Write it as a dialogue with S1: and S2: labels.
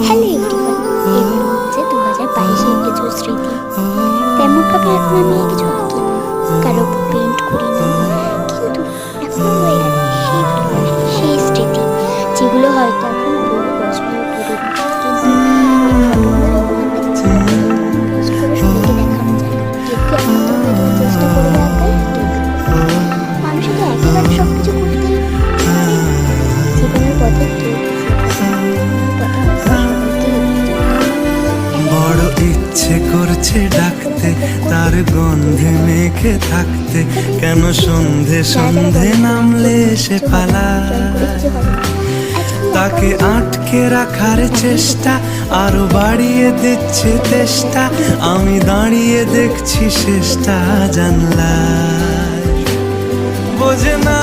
S1: Hello everyone, এগুলো হচ্ছে 2022-এর কিছু স্মৃতি। তেমনভাবে এখন আমি কিছু আঁকি না, কারো পেন্ট করি না, কিন্তু এখনো রয়ে গেছে সেই ভালোবাসা, সেই স্মৃতি, যেগুলো হয়তো এখন বহু বছরের পুরনো, কিন্তু এই ঘটনাগুলো আমার ইচ্ছে করে পোস্ট করে সবাইকে দেখানো যায়। কেউ কেউ এখনো হয়তো চেষ্টা করবে আঁকার, কেউ কেউ করবে না। মানুষের তো একেবারে সব কিছু করতেই পারে না। জীবনের পথে কেউ
S2: বড় ইচ্ছে করছে ডাকতে, তার গন্ধে মেখে থাকতে, কেন সন্ধে সন্ধে নামলে সে পালায়। তাকে আটকে রাখার চেষ্টা আরো বাড়িয়ে দিচ্ছে তেষ্টা, আমি দাঁড়িয়ে দেখছি শেষটা জানলায়। বোঝে না